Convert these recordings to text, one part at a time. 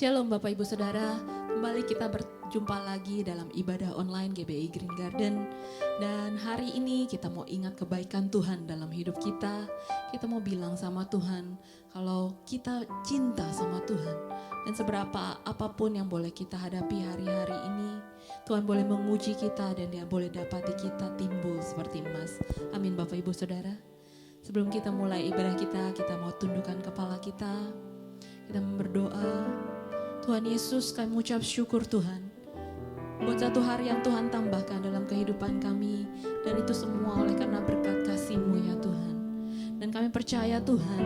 Shalom Bapak Ibu Saudara, kembali kita berjumpa lagi dalam ibadah online GBI Green Garden. Dan hari ini kita mau ingat kebaikan Tuhan dalam hidup kita. Kita mau bilang sama Tuhan kalau kita cinta sama Tuhan. Dan seberapa apapun yang boleh kita hadapi hari-hari ini, Tuhan boleh menguji kita dan Dia boleh dapati kita timbul seperti emas. Amin Bapak Ibu Saudara. Sebelum kita mulai ibadah kita mau tundukkan kepala kita. Kita berdoa. Tuhan Yesus, kami mengucap syukur Tuhan buat satu hari yang Tuhan tambahkan dalam kehidupan kami, dan itu semua oleh karena berkat kasih-Mu ya Tuhan. Dan kami percaya Tuhan,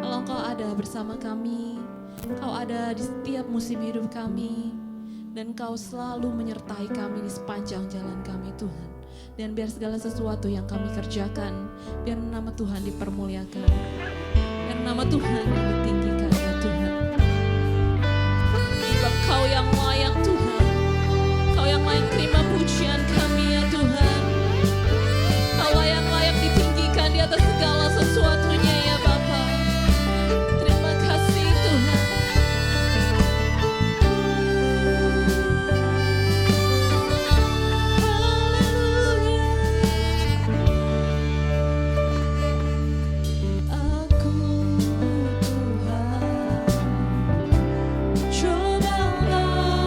kalau Engkau ada bersama kami, Engkau ada di setiap musim hidup kami, dan Engkau selalu menyertai kami di sepanjang jalan kami Tuhan. Dan biar segala sesuatu yang kami kerjakan, biar nama Tuhan dipermuliakan, biar nama Tuhan yang ditinggikan ya Tuhan. Kau yang layak Tuhan, Kau yang layak terima pujian kami ya Tuhan. Kau yang layak ditinggikan di atas segala sesuatunya ya Bapa. Terima kasih Tuhan. Haleluya. Aku Tuhan, cobalah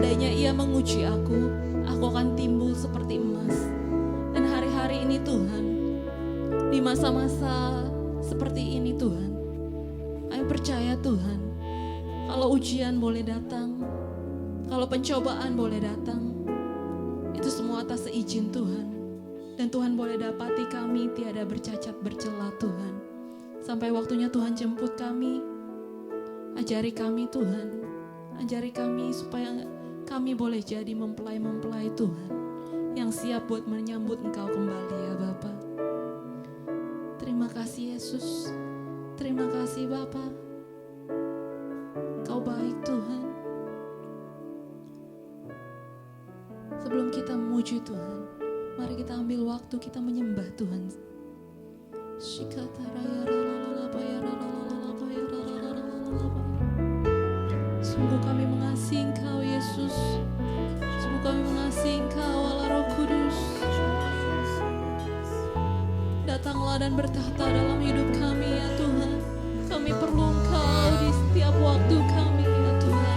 seandainya ia menguji aku akan timbul seperti emas. Dan hari-hari ini Tuhan, di masa-masa seperti ini Tuhan, kami percaya Tuhan, kalau ujian boleh datang, kalau pencobaan boleh datang, itu semua atas seizin Tuhan. Dan Tuhan boleh dapati kami tiada bercacat bercela Tuhan. Sampai waktunya Tuhan jemput kami, ajari kami Tuhan, ajari kami supaya kami boleh jadi mempelai-mempelai Tuhan yang siap buat menyambut Engkau kembali ya Bapa. Terima kasih Yesus, terima kasih Bapa. Kau baik Tuhan. Sebelum kita memuji Tuhan, mari kita ambil waktu kita menyembah Tuhan. Sungguh kami mengasihi Engkau Yesus. Sungguh kami mengasihi Engkau Allah Roh Kudus. Datanglah dan bertahta dalam hidup kami ya Tuhan. Kami perlu Engkau di setiap waktu kami ya Tuhan.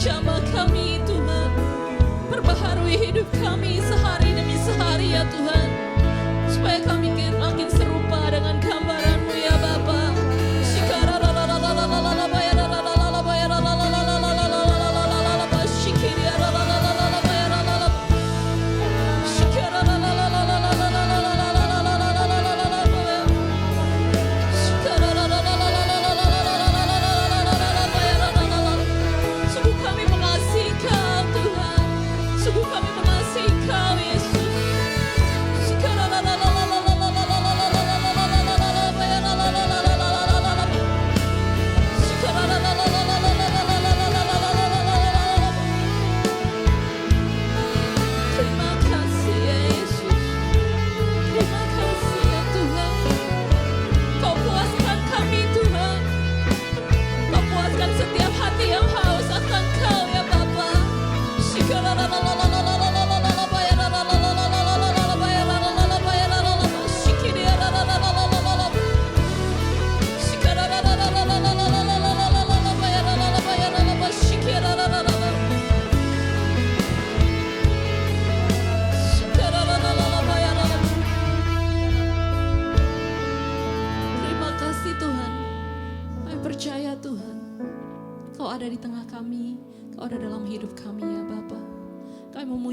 Jamah kami Tuhan, perbaharui hidup kami sehari demi sehari ya Tuhan, supaya kami makin serupa dengan gambaran-Mu ya Bapa.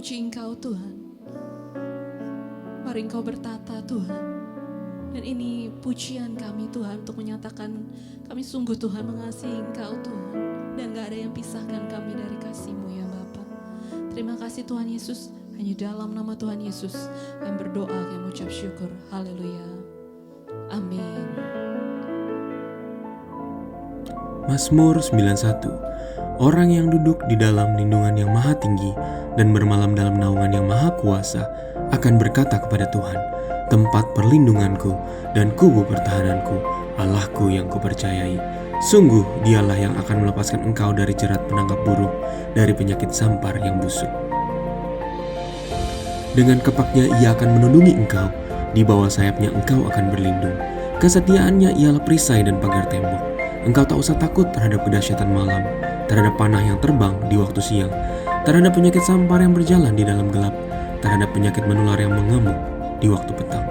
Engkau Tuhan, mari Engkau bertata Tuhan. Dan ini pujian kami Tuhan untuk menyatakan kami sungguh Tuhan mengasihi Engkau Tuhan, dan gak ada yang pisahkan kami dari kasih-Mu ya Bapa. Terima kasih Tuhan Yesus, hanya dalam nama Tuhan Yesus kami berdoa, kami mengucap syukur. Haleluya, amin. Mazmur 91. Orang yang duduk di dalam lindungan yang maha tinggi dan bermalam dalam naungan yang maha kuasa akan berkata kepada Tuhan, tempat perlindunganku dan kubu pertahananku, Allahku yang kupercayai. Sungguh dialah yang akan melepaskan engkau dari jerat penangkap burung, dari penyakit sampar yang busuk. Dengan kepaknya ia akan melindungi engkau, di bawah sayapnya engkau akan berlindung. Kesetiaannya ialah perisai dan pagar tembok. Engkau tak usah takut terhadap kedahsyatan malam, terhadap panah yang terbang di waktu siang, terhadap penyakit sampar yang berjalan di dalam gelap, terhadap penyakit menular yang mengamuk di waktu petang.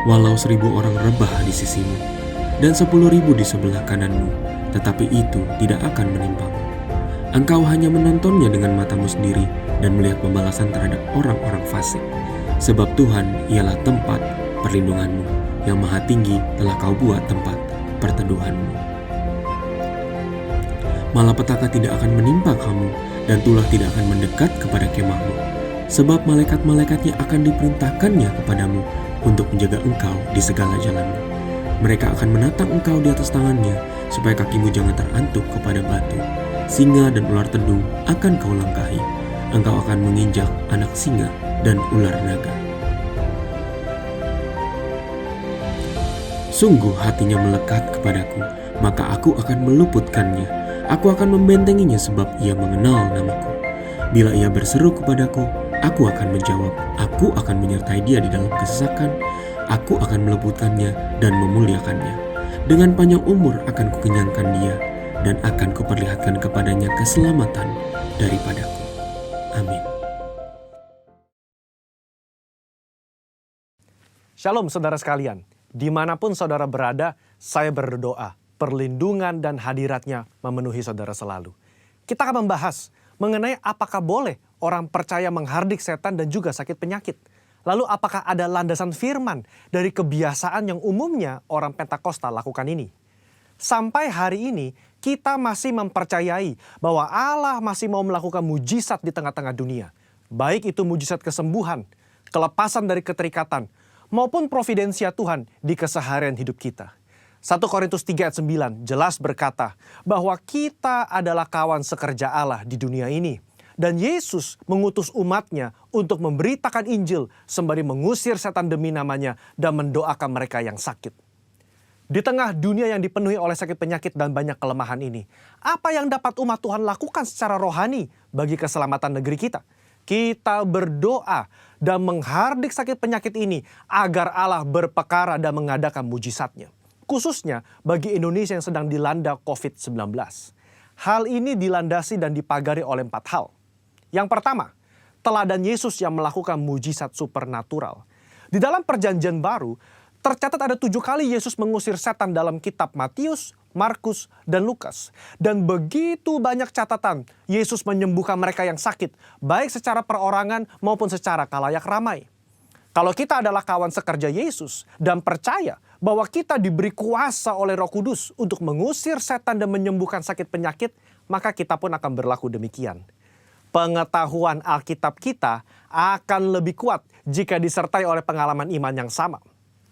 Walau 1.000 orang rebah di sisimu dan 10.000 di sebelah kananmu, tetapi itu tidak akan menimpamu. Engkau hanya menontonnya dengan matamu sendiri dan melihat pembalasan terhadap orang-orang fasik. Sebab Tuhan ialah tempat perlindunganmu, yang maha tinggi telah kau buat tempat perteduhanmu. Malapetaka tidak akan menimpa kamu, dan tulah tidak akan mendekat kepada kemahmu. Sebab malaikat-malaikatnya akan diperintahkannya kepadamu untuk menjaga engkau di segala jalanmu. Mereka akan menatang engkau di atas tangannya, supaya kakimu jangan terantuk kepada batu. Singa dan ular tedung akan kau langkahi. Engkau akan menginjak anak singa dan ular naga. Sungguh hatinya melekat kepadaku, maka aku akan meluputkannya. Aku akan membentenginya sebab ia mengenal namaku. Bila ia berseru kepadaku, aku akan menjawab. Aku akan menyertai dia di dalam kesesakan. Aku akan meluputkannya dan memuliakannya. Dengan panjang umur akan kukenyangkan dia, dan akan kuperlihatkan kepadanya keselamatan daripadaku. Amin. Shalom saudara sekalian, dimanapun saudara berada, saya berdoa, perlindungan dan hadiratnya memenuhi saudara selalu. Kita akan membahas mengenai apakah boleh orang percaya menghardik setan dan juga sakit penyakit. Lalu apakah ada landasan firman dari kebiasaan yang umumnya orang Pentakosta lakukan ini? Sampai hari ini, kita masih mempercayai bahwa Allah masih mau melakukan mujizat di tengah-tengah dunia. Baik itu mujizat kesembuhan, kelepasan dari keterikatan, maupun providensia Tuhan di keseharian hidup kita. 1 Korintus 3 ayat 9 jelas berkata bahwa kita adalah kawan sekerja Allah di dunia ini. Dan Yesus mengutus umatnya untuk memberitakan Injil sembari mengusir setan demi namanya dan mendoakan mereka yang sakit. Di tengah dunia yang dipenuhi oleh sakit penyakit dan banyak kelemahan ini, apa yang dapat umat Tuhan lakukan secara rohani bagi keselamatan negeri kita? Kita berdoa dan menghardik sakit penyakit ini agar Allah berpekara dan mengadakan mujizatnya. Khususnya bagi Indonesia yang sedang dilanda COVID-19. Hal ini dilandasi dan dipagari oleh 4 hal. Yang pertama, teladan Yesus yang melakukan mujizat supernatural. Di dalam perjanjian baru, tercatat ada 7 kali Yesus mengusir setan dalam kitab Matius, Markus, dan Lukas. Dan begitu banyak catatan Yesus menyembuhkan mereka yang sakit, baik secara perorangan maupun secara kalayak ramai. Kalau kita adalah kawan sekerja Yesus dan percaya bahwa kita diberi kuasa oleh Roh Kudus untuk mengusir setan dan menyembuhkan sakit penyakit, maka kita pun akan berlaku demikian. Pengetahuan Alkitab kita akan lebih kuat jika disertai oleh pengalaman iman yang sama.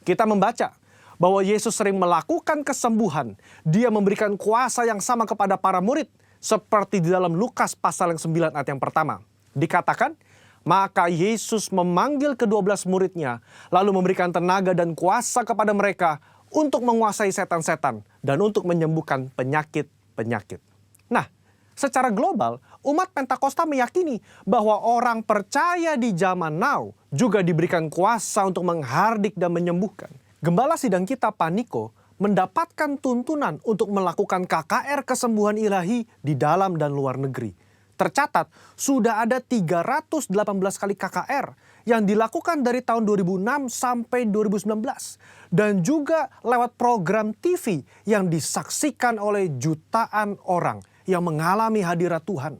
Kita membaca bahwa Yesus sering melakukan kesembuhan. Dia memberikan kuasa yang sama kepada para murid. Seperti di dalam Lukas pasal yang 9 ayat yang pertama. Dikatakan, maka Yesus memanggil ke-12 muridnya. Lalu memberikan tenaga dan kuasa kepada mereka untuk menguasai setan-setan. Dan untuk menyembuhkan penyakit-penyakit. Nah, secara global, umat Pentakosta meyakini bahwa orang percaya di zaman now juga diberikan kuasa untuk menghardik dan menyembuhkan. Gembala sidang kita, Pak Niko, mendapatkan tuntunan untuk melakukan KKR kesembuhan ilahi di dalam dan luar negeri. Tercatat, sudah ada 318 kali KKR yang dilakukan dari tahun 2006 sampai 2019. Dan juga lewat program TV yang disaksikan oleh jutaan orang yang mengalami hadirat Tuhan.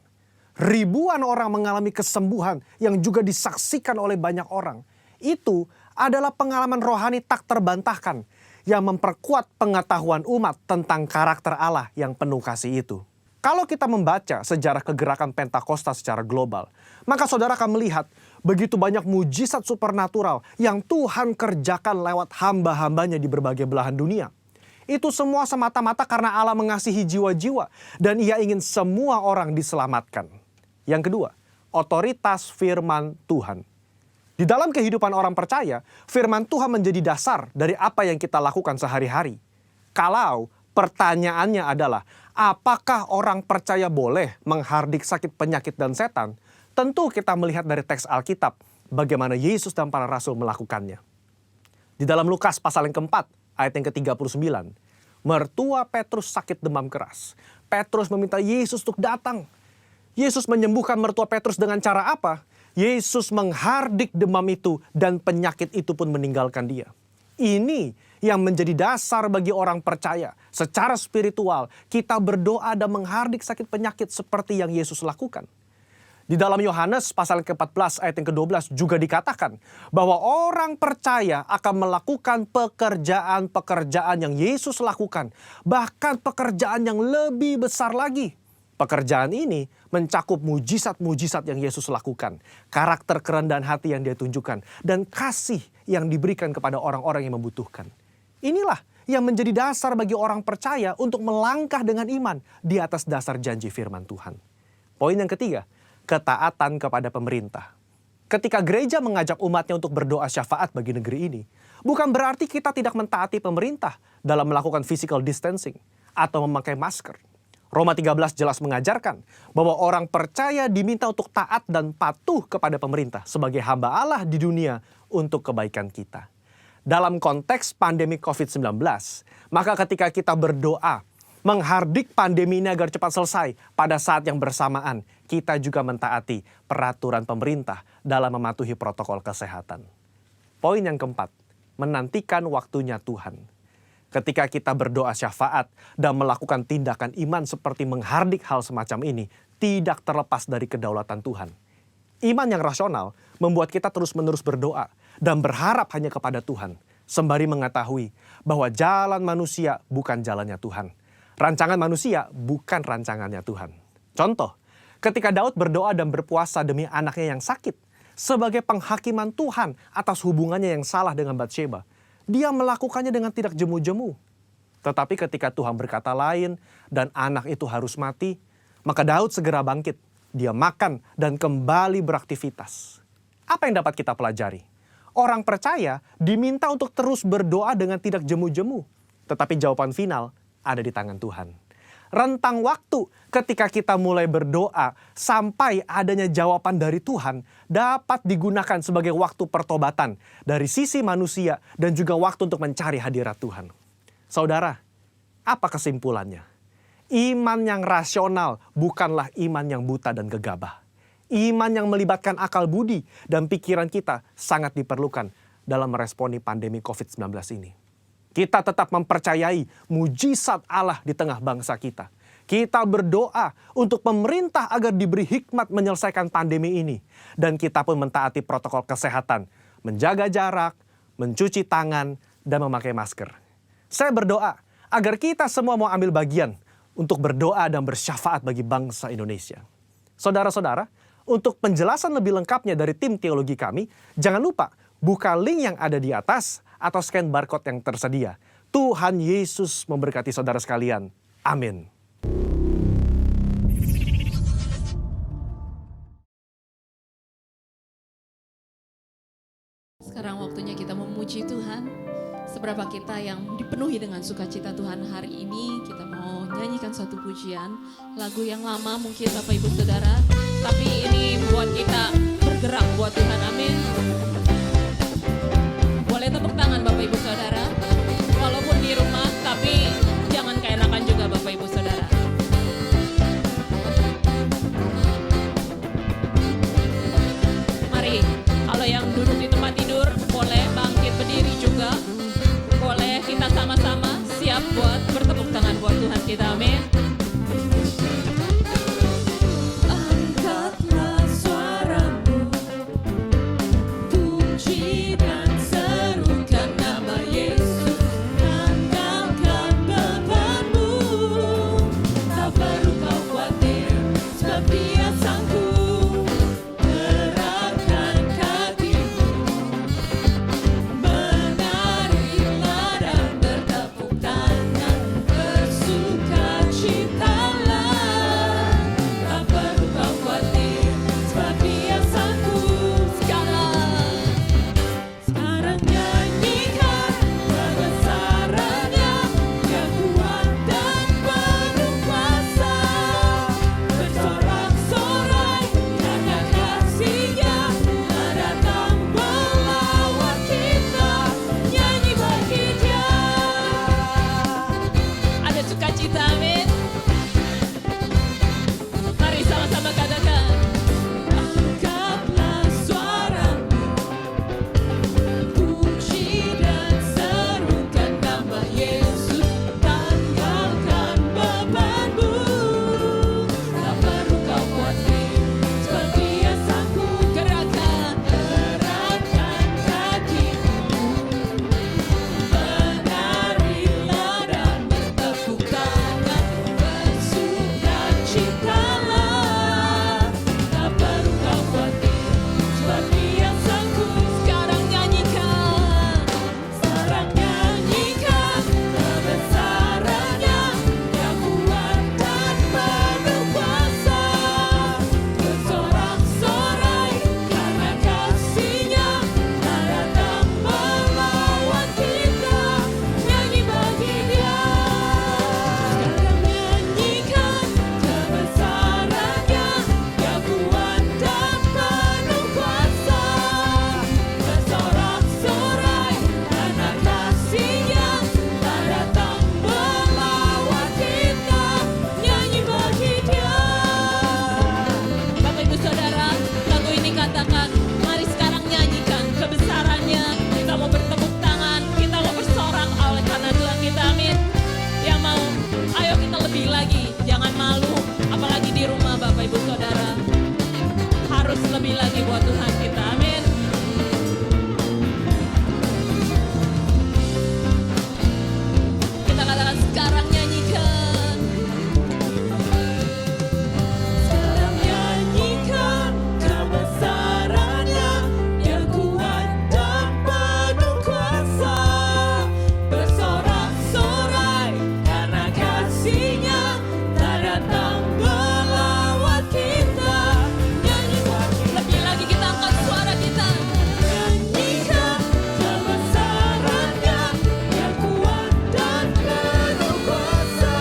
Ribuan orang mengalami kesembuhan yang juga disaksikan oleh banyak orang. Itu adalah pengalaman rohani tak terbantahkan yang memperkuat pengetahuan umat tentang karakter Allah yang penuh kasih itu. Kalau kita membaca sejarah kegerakan Pentakosta secara global, maka saudara akan melihat begitu banyak mujizat supernatural yang Tuhan kerjakan lewat hamba-hambanya di berbagai belahan dunia. Itu semua semata-mata karena Allah mengasihi jiwa-jiwa dan Ia ingin semua orang diselamatkan. Yang kedua, otoritas firman Tuhan. Di dalam kehidupan orang percaya, firman Tuhan menjadi dasar dari apa yang kita lakukan sehari-hari. Kalau pertanyaannya adalah, apakah orang percaya boleh menghardik sakit penyakit dan setan? Tentu kita melihat dari teks Alkitab bagaimana Yesus dan para rasul melakukannya. Di dalam Lukas pasal yang keempat, ayat yang ke-39, mertua Petrus sakit demam keras. Petrus meminta Yesus untuk datang. Yesus menyembuhkan mertua Petrus dengan cara apa? Yesus menghardik demam itu dan penyakit itu pun meninggalkan dia. Ini yang menjadi dasar bagi orang percaya. Secara spiritual, kita berdoa dan menghardik sakit penyakit seperti yang Yesus lakukan. Di dalam Yohanes pasal ke-14 ayat yang ke-12 juga dikatakan bahwa orang percaya akan melakukan pekerjaan-pekerjaan yang Yesus lakukan. Bahkan pekerjaan yang lebih besar lagi. Pekerjaan ini mencakup mujizat-mujizat yang Yesus lakukan. Karakter kerendahan hati yang Dia tunjukkan. Dan kasih yang diberikan kepada orang-orang yang membutuhkan. Inilah yang menjadi dasar bagi orang percaya untuk melangkah dengan iman di atas dasar janji firman Tuhan. Poin yang ketiga, ketaatan kepada pemerintah. Ketika gereja mengajak umatnya untuk berdoa syafaat bagi negeri ini, bukan berarti kita tidak mentaati pemerintah dalam melakukan physical distancing atau memakai masker. Roma 13 jelas mengajarkan bahwa orang percaya diminta untuk taat dan patuh kepada pemerintah sebagai hamba Allah di dunia untuk kebaikan kita. Dalam konteks pandemi COVID-19, maka ketika kita berdoa, menghardik pandemi ini agar cepat selesai, pada saat yang bersamaan kita juga mentaati peraturan pemerintah dalam mematuhi protokol kesehatan. Poin yang keempat, menantikan waktunya Tuhan. Ketika kita berdoa syafaat dan melakukan tindakan iman seperti menghardik hal semacam ini, tidak terlepas dari kedaulatan Tuhan. Iman yang rasional membuat kita terus-menerus berdoa dan berharap hanya kepada Tuhan, sembari mengetahui bahwa jalan manusia bukan jalannya Tuhan. Rancangan manusia bukan rancangannya Tuhan. Contoh, ketika Daud berdoa dan berpuasa demi anaknya yang sakit, sebagai penghakiman Tuhan atas hubungannya yang salah dengan Batsheba, dia melakukannya dengan tidak jemu-jemu. Tetapi ketika Tuhan berkata lain dan anak itu harus mati, maka Daud segera bangkit. Dia makan dan kembali beraktivitas. Apa yang dapat kita pelajari? Orang percaya diminta untuk terus berdoa dengan tidak jemu-jemu. Tetapi jawaban final ada di tangan Tuhan. Rentang waktu ketika kita mulai berdoa sampai adanya jawaban dari Tuhan dapat digunakan sebagai waktu pertobatan dari sisi manusia dan juga waktu untuk mencari hadirat Tuhan. Saudara, apa kesimpulannya? Iman yang rasional bukanlah iman yang buta dan gegabah. Iman yang melibatkan akal budi dan pikiran kita sangat diperlukan dalam meresponi pandemi COVID-19 ini. Kita tetap mempercayai mujizat Allah di tengah bangsa kita. Kita berdoa untuk pemerintah agar diberi hikmat menyelesaikan pandemi ini. Dan kita pun mentaati protokol kesehatan, menjaga jarak, mencuci tangan, dan memakai masker. Saya berdoa agar kita semua mau ambil bagian untuk berdoa dan bersyafaat bagi bangsa Indonesia. Saudara-saudara, untuk penjelasan lebih lengkapnya dari tim teologi kami, jangan lupa buka link yang ada di atas atau scan barcode yang tersedia. Tuhan Yesus memberkati saudara sekalian. Amin. Sekarang waktunya kita memuji Tuhan. Seberapa kita yang dipenuhi dengan sukacita Tuhan hari ini, kita mau nyanyikan satu pujian. Lagu yang lama mungkin Bapak Ibu Saudara, tapi ini buat kita bergerak buat Tuhan. Amin. Boleh tepuk tangan Bapak Ibu Saudara. Walaupun di rumah, tapi jangan keenakan juga Bapak Ibu Saudara. Mari, kalau yang duduk di tempat tidur, boleh bangkit berdiri juga. Boleh kita sama-sama siap buat bertepuk tangan buat Tuhan kita. Amin. Angkatlah suaramu, puji dan serukan nama Yesus. Tanggalkan bebanmu, tak perlu kau khawatir, sebab Dia sanggup. Gerakkan kakimu, menarilah dan bertepuk tangan, bersukacitalah. Tak perlu kau khawatir, sebab Dia sanggup. Sekarang nyanyikan kebesarannya, Dia kuat dan penuh kuasa. Bersorak-sorai karena kasih-Nya telah datang melawat kita. Nyanyi bagi Dia. Ada sukacita, amin. Mari sama-sama katakan. Angkatlah suaramu, puji dan serukan nama Yesus. Tanggalkan bebanmu, tak perlu kau khawatir, sebab Dia sanggup. Gerakkan kakimu, menarilah dan bertepuk tangan, kasih-Nya tak datang melawat kita. Nyanyikan lebih lagi, kita angkat suara kita. Nyanyikan kebesaran-Nya yang kuat dan penuh kuasa.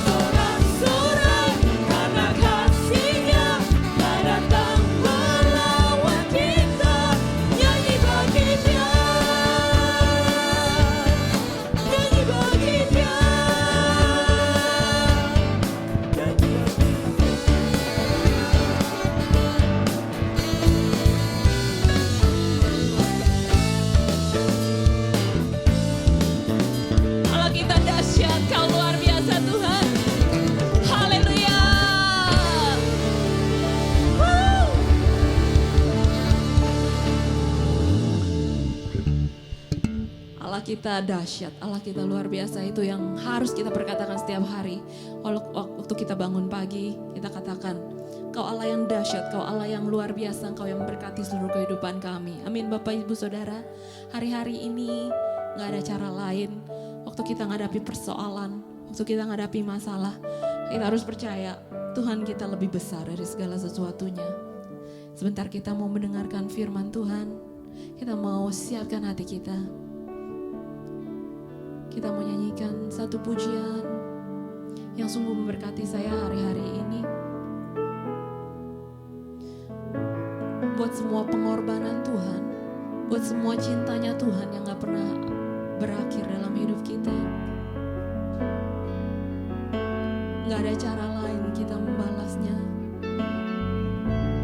Sorak-sorai karena kasih-Nya tak datang melawat kita. Nyanyi bagi Dia, nyanyi bagi Dia, nyanyi bagi Allah. Kita dahsyat, Kau luar biasa Tuhan. Haleluya. Woo. Allah kita dahsyat, Allah kita luar biasa, itu yang harus kita perkatakan setiap hari. Waktu kita bangun pagi, kita katakan, Kau Allah yang dahsyat, Kau Allah yang luar biasa, Kau yang memberkati seluruh kehidupan kami. Amin Bapak Ibu Saudara, hari-hari ini gak ada cara lain. Waktu kita ngadapi persoalan, waktu kita ngadapi masalah, kita harus percaya Tuhan kita lebih besar dari segala sesuatunya. Sebentar kita mau mendengarkan firman Tuhan, kita mau siapkan hati kita. Kita mau nyanyikan satu pujian yang sungguh memberkati saya hari-hari ini. Buat semua pengorbanan Tuhan, buat semua cintanya Tuhan yang gak pernah berakhir dalam hidup kita. Gak ada cara lain kita membalasnya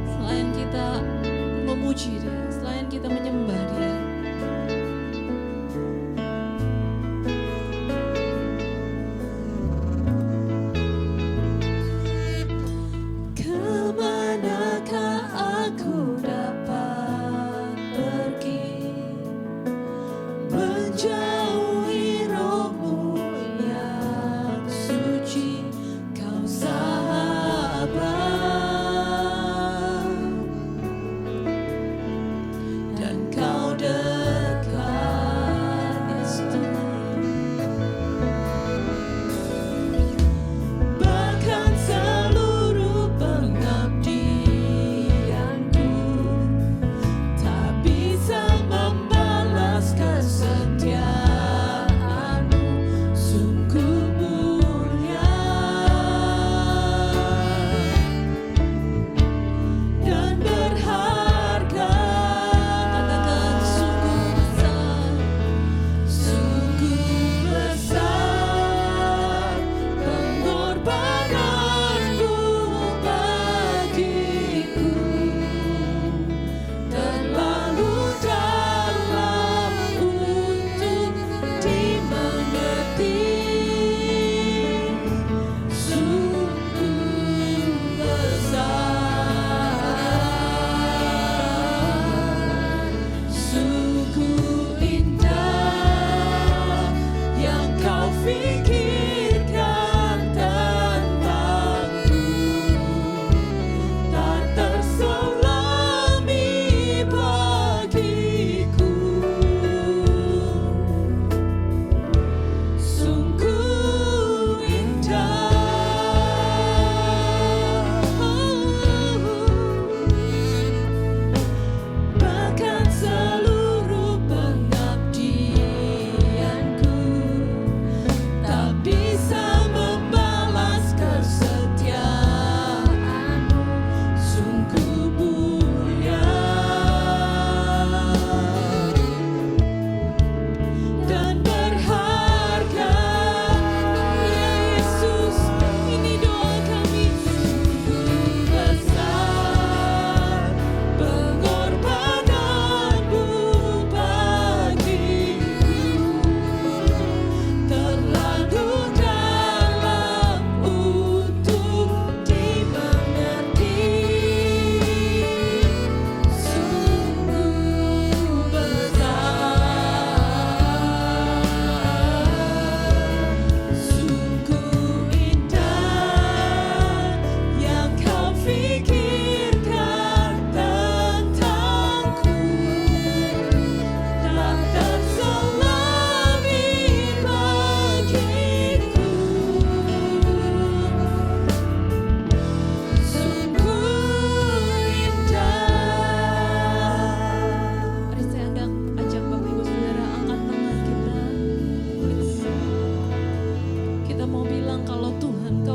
selain kita memuji Dia, selain kita menyembah Dia. Kemanakah aku dapat pergi, menjauhi Roh-Mu yang suci, Kau sahabat, dan Kau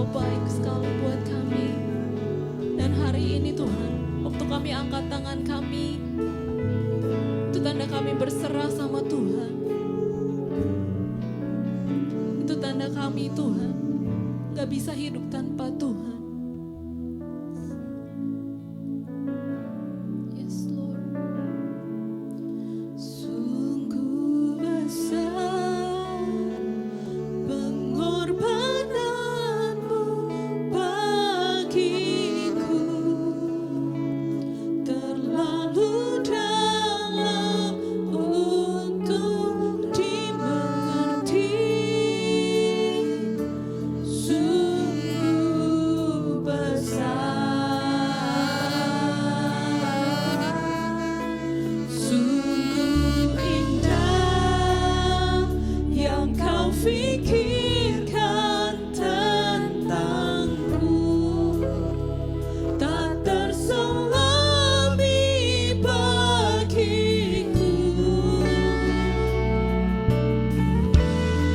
Engkau baik sekali buat kami. Dan hari ini Tuhan, waktu kami angkat tangan kami, itu tanda kami berserah sama Tuhan. Itu tanda kami Tuhan, gak bisa hidup tanpa Tuhan. Yes Lord. Sungguh besar pengorbananmu bagiku, terlalu dalam untuk dimengerti. Sungguh besar, sungguh indah yang kau fikirkan tentangku, tak terselami bagiku.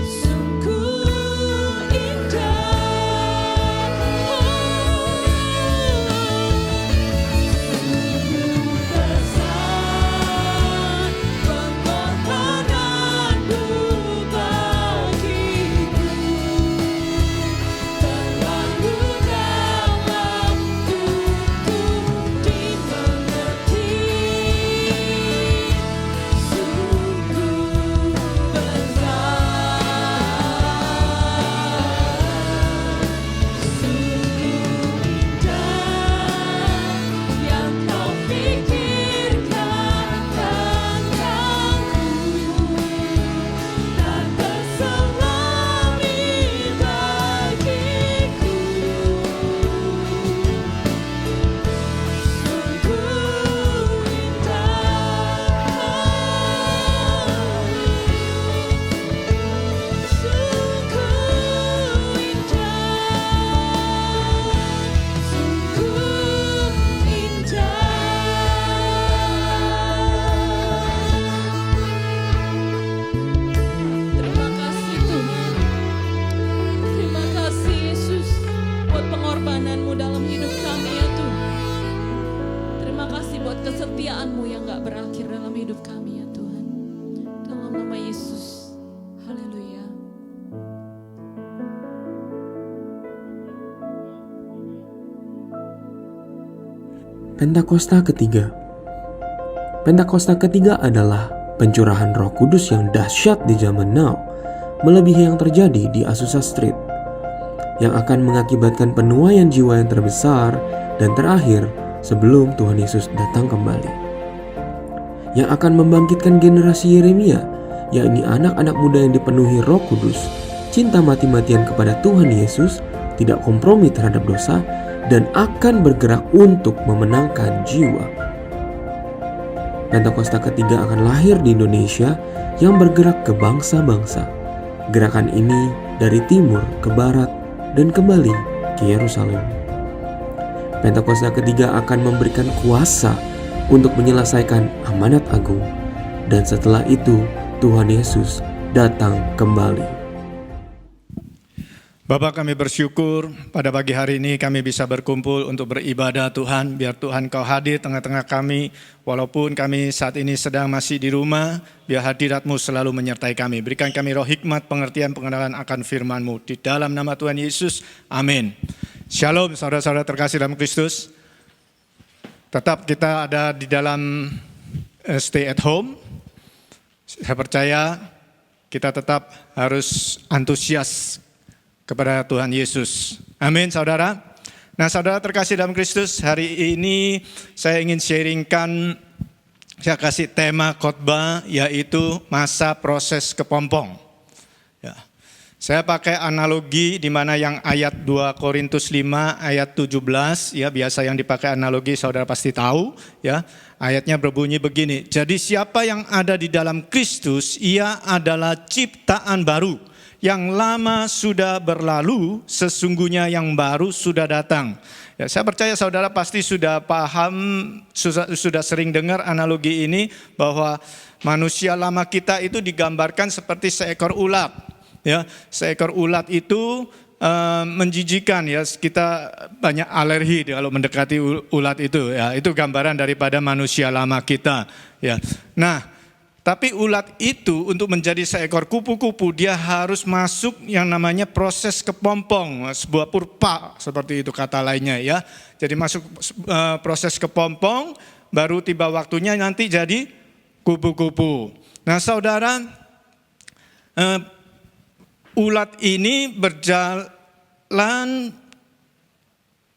Sungguh indah, besar pengorbananmu bagiku, terlalu dalam untuk dimengerti. Sungguh besar, sungguh indah yang kau pikirkan tentangku, tak terselami bagiku. Sungguh Terima kasih Tuhan, terima kasih Yesus buat pengorbananmu dalam hidup kami ya Tuhan. Terima kasih buat kesetiaanmu yang gak berakhir dalam hidup kami ya Tuhan. Dalam nama Yesus, haleluya. Pentakosta ketiga. Pentakosta ketiga adalah pencurahan Roh Kudus yang dahsyat di zaman now, melebihi yang terjadi di Azusa Street, yang akan mengakibatkan penuaian jiwa yang terbesar dan terakhir sebelum Tuhan Yesus datang kembali, yang akan membangkitkan generasi Yeremia, yakni anak-anak muda yang dipenuhi Roh Kudus, cinta mati-matian kepada Tuhan Yesus, tidak kompromi terhadap dosa, dan akan bergerak untuk memenangkan jiwa. Pentakosta ketiga akan lahir di Indonesia yang bergerak ke bangsa-bangsa. Gerakan ini dari timur ke barat dan kembali ke Yerusalem. Pentakosta ketiga akan memberikan kuasa untuk menyelesaikan amanat agung, dan setelah itu Tuhan Yesus datang kembali. Bapak, kami bersyukur pada pagi hari ini kami bisa berkumpul untuk beribadah Tuhan. Biar Tuhan Kau hadir tengah-tengah kami, walaupun kami saat ini sedang masih di rumah, biar hadirat-Mu selalu menyertai kami. Berikan kami roh hikmat, pengertian, pengenalan akan firman-Mu. Di dalam nama Tuhan Yesus, amin. Shalom saudara-saudara terkasih dalam Kristus. Tetap kita ada di dalam stay at home. Saya percaya kita tetap harus antusias kepada Tuhan Yesus. Amin saudara. Nah saudara terkasih dalam Kristus, hari ini saya ingin sharingkan, saya kasih tema khotbah yaitu masa proses kepompong. Ya. Saya pakai analogi di mana yang ayat 2 Korintus 5 ayat 17, ya biasa yang dipakai analogi saudara pasti tahu, ya. Ayatnya berbunyi begini, jadi siapa yang ada di dalam Kristus, ia adalah ciptaan baru. Yang lama sudah berlalu, sesungguhnya yang baru sudah datang. Ya, saya percaya saudara pasti sudah paham, sudah sering dengar analogi ini bahwa manusia lama kita itu digambarkan seperti seekor ulat. Ya, seekor ulat itu menjijikan ya, kita banyak alergi kalau mendekati ulat itu ya, itu gambaran daripada manusia lama kita ya. Nah, tapi ulat itu untuk menjadi seekor kupu-kupu dia harus masuk yang namanya proses kepompong, sebuah purpa seperti itu kata lainnya ya. Jadi masuk proses kepompong, baru tiba waktunya nanti jadi kupu-kupu. Nah, saudara, ulat ini berjalan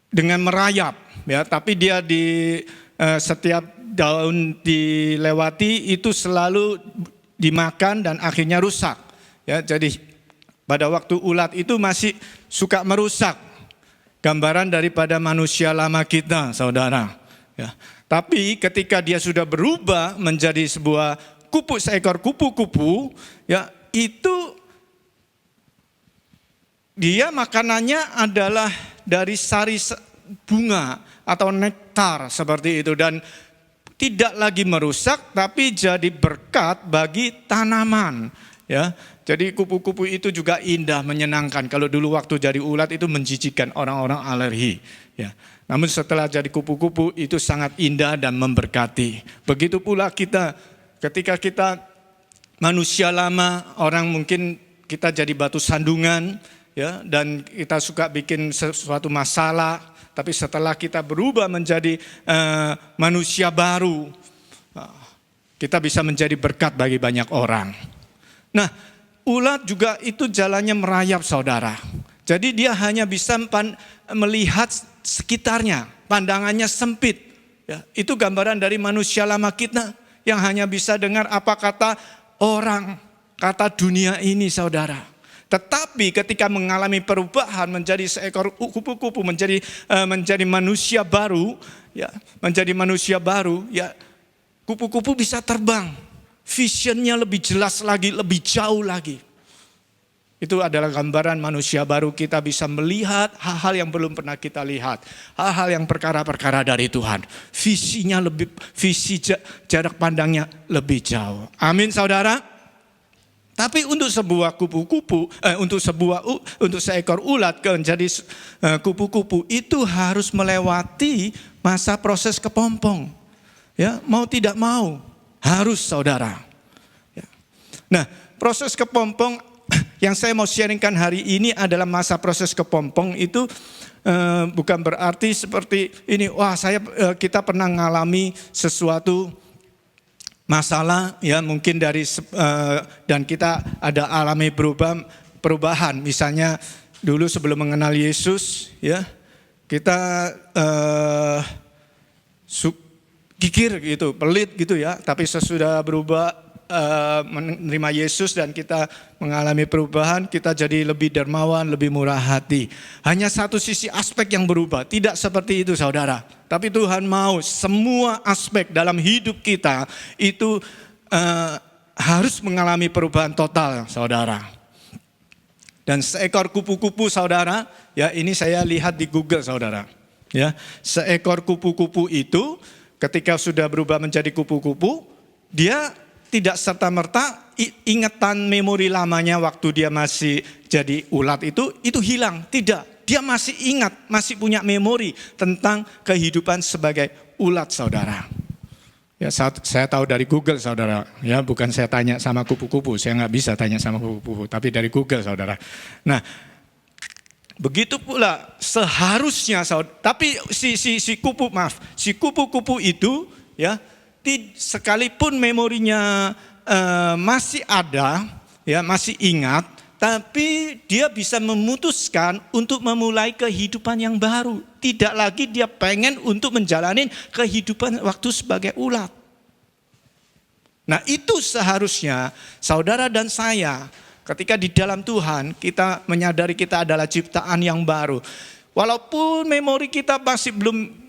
dengan merayap ya, tapi dia di setiap daun dilewati itu selalu dimakan dan akhirnya rusak ya. Jadi pada waktu ulat itu masih suka merusak, gambaran daripada manusia lama kita, saudara ya. Tapi ketika dia sudah berubah menjadi seekor kupu-kupu ya, itu dia makanannya adalah dari sari bunga atau nektar seperti itu, dan tidak lagi merusak tapi jadi berkat bagi tanaman ya. Jadi kupu-kupu itu juga indah, menyenangkan. Kalau dulu waktu jadi ulat itu menjijikan, orang-orang alergi ya. Namun setelah jadi kupu-kupu itu sangat indah dan memberkati. Begitu pula kita, ketika kita manusia lama, orang mungkin kita jadi batu sandungan ya, dan kita suka bikin sesuatu masalah. Tapi setelah kita berubah menjadi manusia baru, kita bisa menjadi berkat bagi banyak orang. Nah, ulat juga itu jalannya merayap, saudara. Jadi dia hanya bisa melihat sekitarnya, pandangannya sempit. Ya, itu gambaran dari manusia lama kita yang hanya bisa dengar apa kata orang, kata dunia ini, saudara. Tetapi ketika mengalami perubahan menjadi seekor kupu-kupu, menjadi manusia baru, ya, menjadi manusia baru, ya, kupu-kupu bisa terbang, visionnya lebih jelas lagi, lebih jauh lagi. Itu adalah gambaran manusia baru, kita bisa melihat hal-hal yang belum pernah kita lihat, hal-hal yang perkara-perkara dari Tuhan. Visi jarak pandangnya lebih jauh. Amin, saudara. Tapi untuk sebuah kupu-kupu, untuk seekor ulat menjadi kupu-kupu itu harus melewati masa proses kepompong. Ya, mau tidak mau harus, saudara. Ya. Nah, proses kepompong yang saya mau sharingkan hari ini adalah masa proses kepompong itu bukan berarti seperti ini, kita pernah mengalami sesuatu masalah ya, mungkin dan kita ada alami perubahan. Misalnya dulu sebelum mengenal Yesus ya, kita kikir gitu, pelit gitu ya, tapi sesudah berubah menerima Yesus dan kita mengalami perubahan, kita jadi lebih dermawan, lebih murah hati. Hanya satu sisi aspek yang berubah, tidak seperti itu, saudara. Tapi Tuhan mau semua aspek dalam hidup kita itu harus mengalami perubahan total, saudara. Dan seekor kupu-kupu, saudara, ya ini saya lihat di Google, saudara. Ya, seekor kupu-kupu itu ketika sudah berubah menjadi kupu-kupu, dia tidak serta-merta ingatan memori lamanya waktu dia masih jadi ulat itu hilang. Tidak, dia masih ingat, masih punya memori tentang kehidupan sebagai ulat, saudara. Ya, saya tahu dari Google, saudara. Ya, bukan saya tanya sama kupu-kupu, saya nggak bisa tanya sama kupu-kupu, tapi dari Google, saudara. Nah, begitu pula seharusnya, saudara. Tapi si kupu-kupu itu, ya, sekalipun memorinya masih ada, ya masih ingat, tapi dia bisa memutuskan untuk memulai kehidupan yang baru. Tidak lagi dia pengen untuk menjalani kehidupan waktu sebagai ulat. Nah, itu seharusnya saudara dan saya ketika di dalam Tuhan kita menyadari kita adalah ciptaan yang baru. Walaupun memori kita masih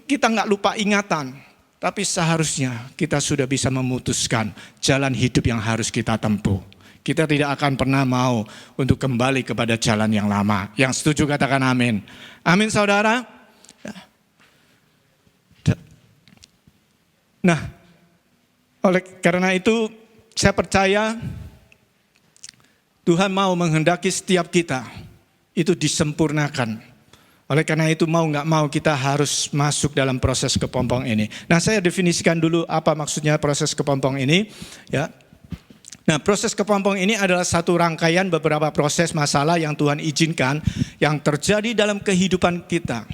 kita nggak lupa ingatan. Tapi seharusnya kita sudah bisa memutuskan jalan hidup yang harus kita tempuh. Kita tidak akan pernah mau untuk kembali kepada jalan yang lama. Yang setuju katakan amin. Amin, saudara. Nah, oleh karena itu saya percaya Tuhan mau menghendaki setiap kita itu disempurnakan. Oleh karena itu mau nggak mau kita harus masuk dalam proses kepompong ini. Nah, saya definisikan dulu apa maksudnya proses kepompong ini. Ya. Nah, proses kepompong ini adalah satu rangkaian beberapa proses masalah yang Tuhan izinkan yang terjadi dalam kehidupan kita.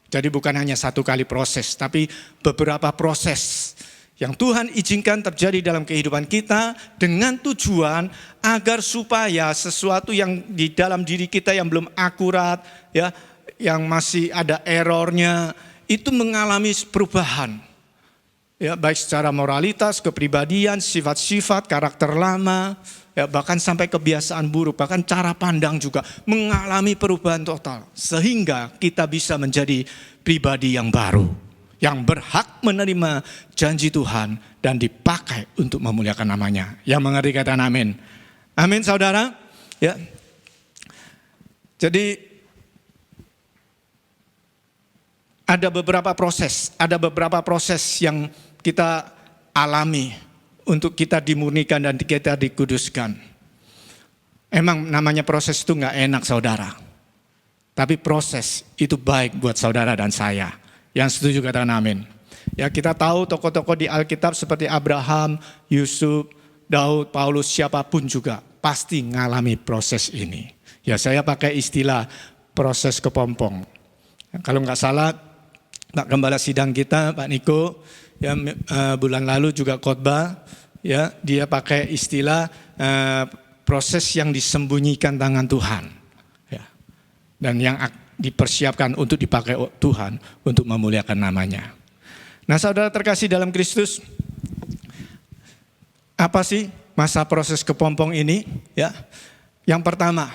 Jadi bukan hanya satu kali proses, tapi beberapa proses yang Tuhan izinkan terjadi dalam kehidupan kita dengan tujuan agar supaya sesuatu yang di dalam diri kita yang belum akurat, ya, yang masih ada errornya, itu mengalami perubahan. Ya, baik secara moralitas, kepribadian, sifat-sifat, karakter lama, ya, bahkan sampai kebiasaan buruk, bahkan cara pandang juga mengalami perubahan total. Sehingga kita bisa menjadi pribadi yang baru, yang berhak menerima janji Tuhan dan dipakai untuk memuliakan namanya. Yang mengerti katakan amin. Amin saudara. Ya. Jadi ada beberapa proses yang kita alami untuk kita dimurnikan dan kita dikuduskan. Emang namanya proses itu gak enak saudara. Tapi proses itu baik buat saudara dan saya. Yang setuju katakan amin. Ya, kita tahu tokoh-tokoh di Alkitab seperti Abraham, Yusuf, Daud, Paulus, siapapun juga pasti ngalami proses ini. Ya, saya pakai istilah proses kepompong. Kalau nggak salah, Pak Gembala sidang kita, Pak Niko, ya, bulan lalu juga khotbah, ya, dia pakai istilah proses yang disembunyikan tangan Tuhan, ya, dan yang dipersiapkan untuk dipakai Tuhan untuk memuliakan namanya. Nah saudara terkasih dalam Kristus, apa sih masa proses kepompong ini? Ya, yang pertama,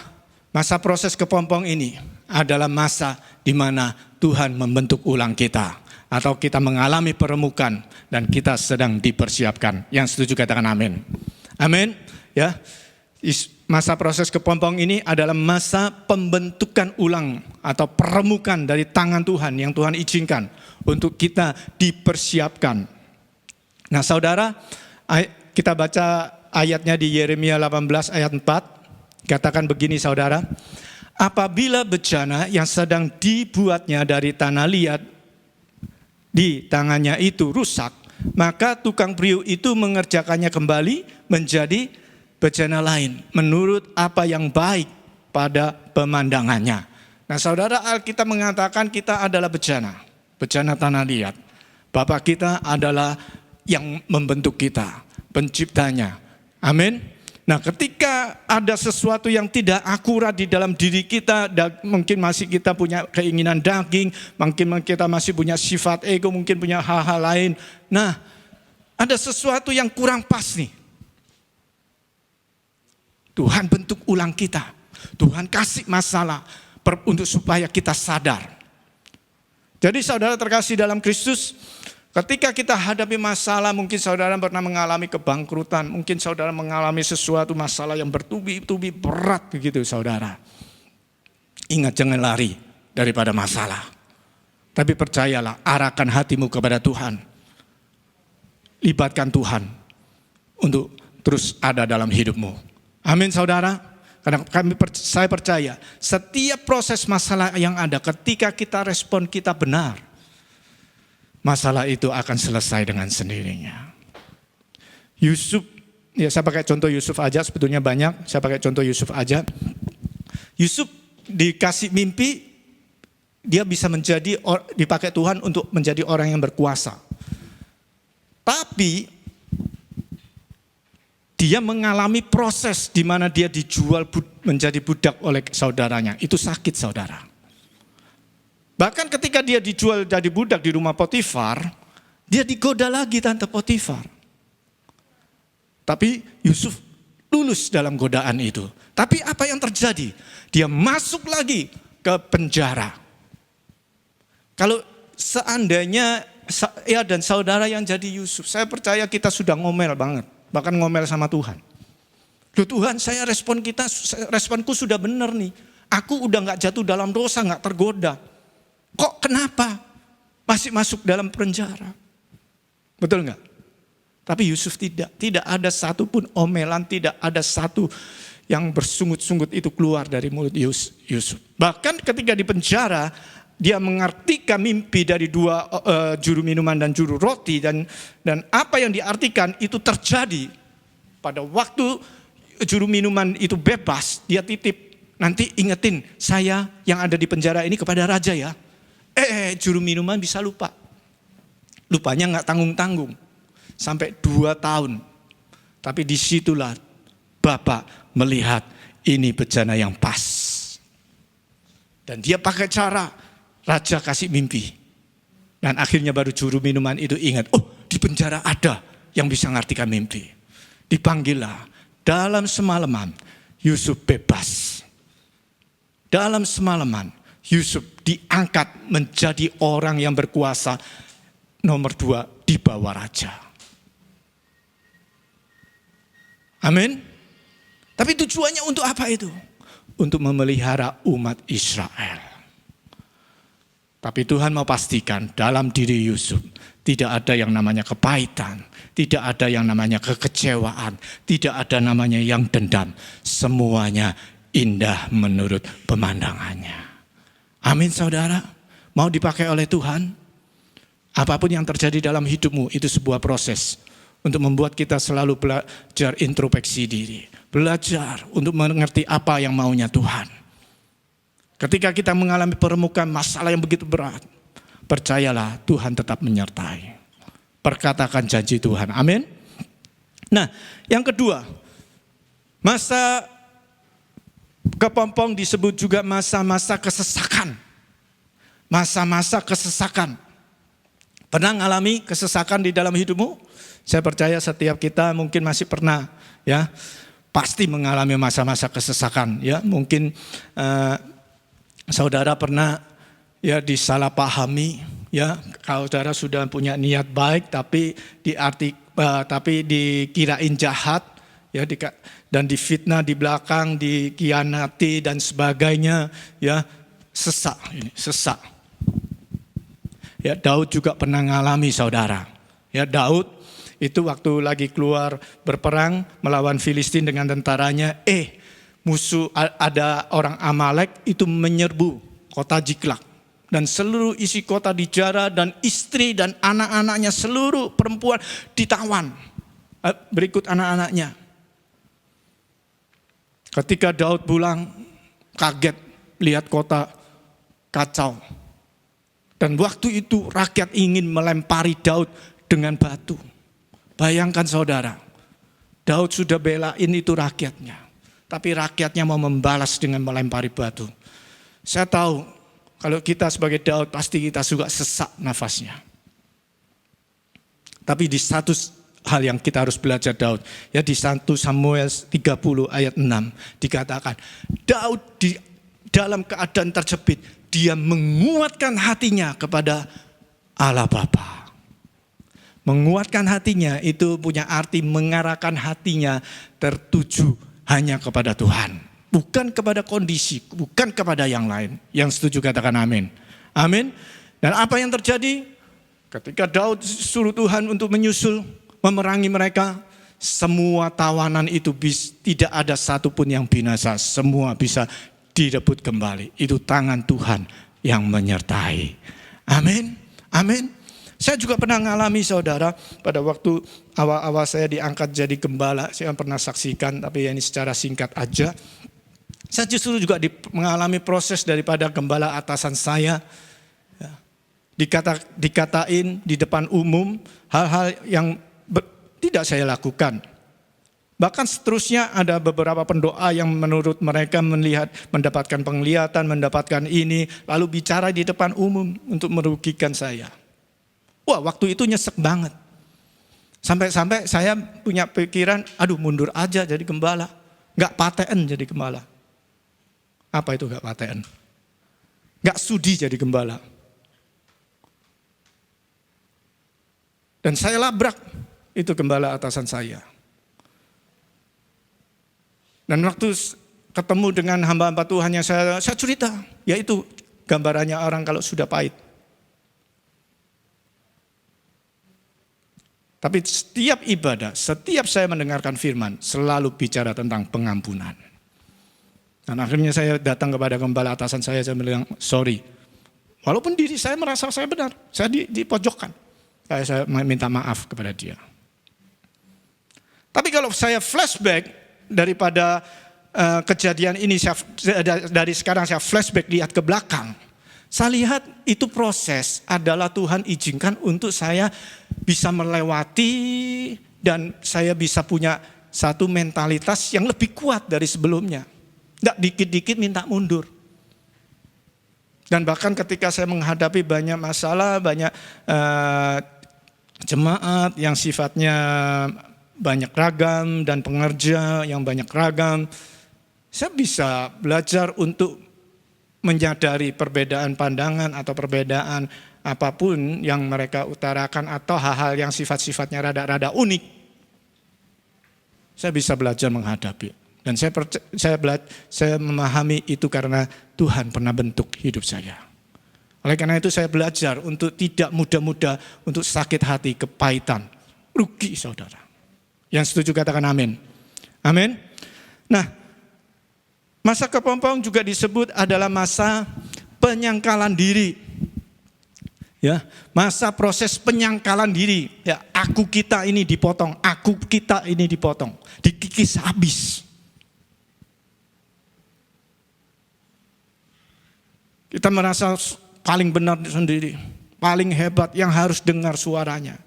masa proses kepompong ini adalah masa di mana Tuhan membentuk ulang kita, atau kita mengalami peremukan dan kita sedang dipersiapkan. Yang setuju katakan amin. Amin. Ya. Masa proses kepompong ini adalah masa pembentukan ulang atau peremukan dari tangan Tuhan yang Tuhan izinkan untuk kita dipersiapkan. Nah saudara, kita baca ayatnya di Yeremia 18 ayat 4. Katakan begini saudara, apabila bejana yang sedang dibuatnya dari tanah liat di tangannya itu rusak, maka tukang priuk itu mengerjakannya kembali menjadi bejana lain menurut apa yang baik pada pemandangannya. Nah saudara, Alkitab mengatakan kita adalah bejana tanah liat. Bapa kita adalah yang membentuk kita, penciptanya. Amin. Nah ketika ada sesuatu yang tidak akurat di dalam diri kita, mungkin masih kita punya keinginan daging, mungkin kita masih punya sifat ego, mungkin punya hal-hal lain. Nah ada sesuatu yang kurang pas nih. Tuhan bentuk ulang kita. Tuhan kasih masalah untuk supaya kita sadar. Jadi saudara terkasih dalam Kristus, ketika kita hadapi masalah, mungkin saudara pernah mengalami kebangkrutan, mungkin saudara mengalami sesuatu masalah yang bertubi-tubi berat begitu saudara. Ingat, jangan lari daripada masalah. Tapi percayalah, arahkan hatimu kepada Tuhan. Libatkan Tuhan untuk terus ada dalam hidupmu. Amin saudara. Karena saya percaya setiap proses masalah yang ada, ketika kita respon kita benar, masalah itu akan selesai dengan sendirinya. Yusuf, ya saya pakai contoh Yusuf aja, sebetulnya banyak, saya pakai contoh Yusuf aja. Yusuf dikasih mimpi, dia bisa dipakai Tuhan untuk menjadi orang yang berkuasa. Tapi dia mengalami proses di mana dia dijual menjadi budak oleh saudaranya. Itu sakit saudara. Bahkan ketika dia dijual jadi budak di rumah Potifar, dia digoda lagi tante Potifar. Tapi Yusuf lulus dalam godaan itu. Tapi apa yang terjadi? Dia masuk lagi ke penjara. Kalau seandainya ya dan saudara yang jadi Yusuf, saya percaya kita sudah ngomel banget. Bahkan ngomel sama Tuhan. Loh Tuhan, responku sudah benar nih. Aku udah gak jatuh dalam dosa, gak tergoda. Kok kenapa masih masuk dalam penjara? Betul gak? Tapi Yusuf tidak ada satupun omelan, tidak ada satu yang bersungut-sungut itu keluar dari mulut Yusuf. Bahkan ketika di penjara, dia mengartikan mimpi dari dua juru minuman dan juru roti, dan apa yang diartikan itu terjadi pada waktu juru minuman itu bebas. Dia titip, nanti ingetin saya yang ada di penjara ini kepada raja ya. Juru minuman bisa lupa. Lupanya nggak tanggung-tanggung. Sampai 2 tahun. Tapi disitulah Bapak melihat ini bencana yang pas. Dan dia pakai cara, raja kasih mimpi. Dan akhirnya baru juru minuman itu ingat, oh di penjara ada yang bisa ngartikan mimpi. Dipanggillah, dalam semalaman Yusuf bebas. Dalam semalaman Yusuf diangkat menjadi orang yang berkuasa nomor 2 di bawah raja. Amin. Tapi tujuannya untuk apa itu? Untuk memelihara umat Israel. Tapi Tuhan mau pastikan dalam diri Yusuf tidak ada yang namanya kepahitan, tidak ada yang namanya kekecewaan, tidak ada namanya yang dendam. Semuanya indah menurut pemandangannya. Amin saudara, mau dipakai oleh Tuhan. Apapun yang terjadi dalam hidupmu itu sebuah proses untuk membuat kita selalu belajar introspeksi diri. Belajar untuk mengerti apa yang maunya Tuhan. Ketika kita mengalami permukaan masalah yang begitu berat, percayalah Tuhan tetap menyertai. Perkatakan janji Tuhan, amin. Nah yang kedua, masa kepompong disebut juga masa-masa kesesakan. Masa-masa kesesakan. Pernah mengalami kesesakan di dalam hidupmu? Saya percaya setiap kita mungkin masih pernah, ya, pasti mengalami masa-masa kesesakan. Ya, mungkin saudara pernah ya disalahpahami, ya, kalau saudara sudah punya niat baik tapi dikirain jahat, ya, dan difitnah di belakang, dikhianati dan sebagainya, ya, sesak. Ya, Daud juga pernah mengalami saudara. Ya, Daud itu waktu lagi keluar berperang melawan Filistin dengan tentaranya, musuh ada orang Amalek itu menyerbu kota Jiklak. Dan seluruh isi kota dijara dan istri dan anak-anaknya, seluruh perempuan ditawan. Berikut anak-anaknya. Ketika Daud pulang, kaget lihat kota kacau. Dan waktu itu rakyat ingin melempari Daud dengan batu. Bayangkan saudara, Daud sudah belain itu rakyatnya. Tapi rakyatnya mau membalas dengan melempari batu. Saya tahu kalau kita sebagai Daud pasti kita juga sesak nafasnya. Tapi di satu hal yang kita harus belajar Daud. Ya, di 1 Samuel 30 ayat 6 dikatakan, Daud di dalam keadaan terjepit, dia menguatkan hatinya kepada Allah Bapa. Menguatkan hatinya itu punya arti mengarahkan hatinya tertuju hanya kepada Tuhan. Bukan kepada kondisi, bukan kepada yang lain. Yang setuju katakan amin. Amin. Dan apa yang terjadi? Ketika Daud suruh Tuhan untuk menyusul, memerangi mereka, semua tawanan itu tidak ada satupun yang binasa. Semua bisa direbut kembali. Itu tangan Tuhan yang menyertai. Amin. Amin. Saya juga pernah mengalami saudara, pada waktu awal-awal saya diangkat jadi gembala, saya pernah saksikan, tapi ini secara singkat aja. Saya justru juga mengalami proses daripada gembala atasan saya. Dikatain di depan umum hal-hal yang tidak saya lakukan. Bahkan seterusnya ada beberapa pendoa yang menurut mereka mendapatkan penglihatan, mendapatkan ini, lalu bicara di depan umum untuk merugikan saya. Wah, waktu itu nyesek banget. Sampai-sampai saya punya pikiran, aduh mundur aja jadi gembala. Gak paten jadi gembala. Apa itu gak paten? Gak sudi jadi gembala. Dan saya labrak itu gembala atasan saya. Dan waktu ketemu dengan hamba-hamba Tuhan yang saya cerita, yaitu gambarannya orang kalau sudah pahit. Tapi setiap ibadah, setiap saya mendengarkan firman, selalu bicara tentang pengampunan. Dan akhirnya saya datang kepada gembala atasan saya bilang, sorry. Walaupun diri saya merasa saya benar, saya dipojokkan. Saya minta maaf kepada dia. Tapi kalau saya flashback daripada kejadian ini, dari sekarang saya flashback lihat ke belakang. Saya lihat itu proses adalah Tuhan izinkan untuk saya bisa melewati dan saya bisa punya satu mentalitas yang lebih kuat dari sebelumnya. Tidak dikit-dikit minta mundur. Dan bahkan ketika saya menghadapi banyak masalah, banyak jemaat yang sifatnya banyak ragam dan pengerja yang banyak ragam, saya bisa belajar untuk menyadari perbedaan pandangan atau perbedaan apapun yang mereka utarakan atau hal-hal yang sifat-sifatnya rada-rada unik. Saya bisa belajar menghadapi. Dan saya memahami itu karena Tuhan pernah bentuk hidup saya. Oleh karena itu saya belajar untuk tidak mudah-mudah untuk sakit hati, kepahitan, rugi saudara. Yang setuju katakan amin. Amin. Nah, masa kepompong juga disebut adalah masa penyangkalan diri. Ya, masa proses penyangkalan diri. Ya, aku kita ini dipotong, aku kita ini dipotong, dikikis habis. Kita merasa paling benar sendiri, paling hebat yang harus dengar suaranya.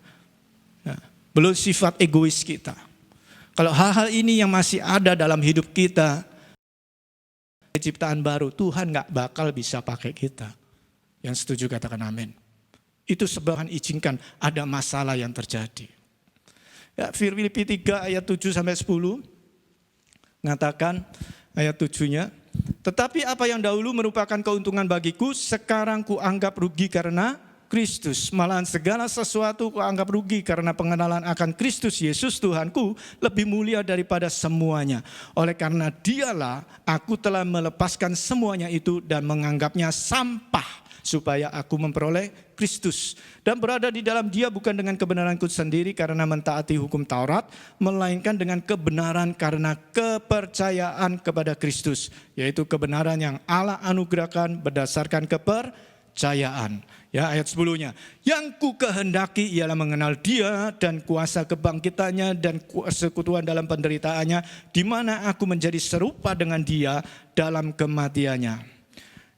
Ya, belum sifat egois kita. Kalau hal-hal ini yang masih ada dalam hidup kita, ciptaan baru, Tuhan gak bakal bisa pakai kita. Yang setuju katakan amin. Itu sebabkan izinkan ada masalah yang terjadi. Ya, Filipi 3 ayat 7-10 mengatakan ayat 7-nya, tetapi apa yang dahulu merupakan keuntungan bagiku, sekarang kuanggap rugi karena Kristus. Malahan segala sesuatu kuanggap rugi karena pengenalan akan Kristus Yesus Tuhanku lebih mulia daripada semuanya. Oleh karena dialah aku telah melepaskan semuanya itu dan menganggapnya sampah supaya aku memperoleh Kristus dan berada di dalam Dia bukan dengan kebenaranku sendiri karena mentaati hukum Taurat, melainkan dengan kebenaran karena kepercayaan kepada Kristus, yaitu kebenaran yang Allah anugerahkan berdasarkan kepercayaan. Ya, ayat 10-nya. Yang ku kehendaki ialah mengenal Dia dan kuasa kebangkitannya dan persekutuan dalam penderitaannya, di mana aku menjadi serupa dengan Dia dalam kematiannya.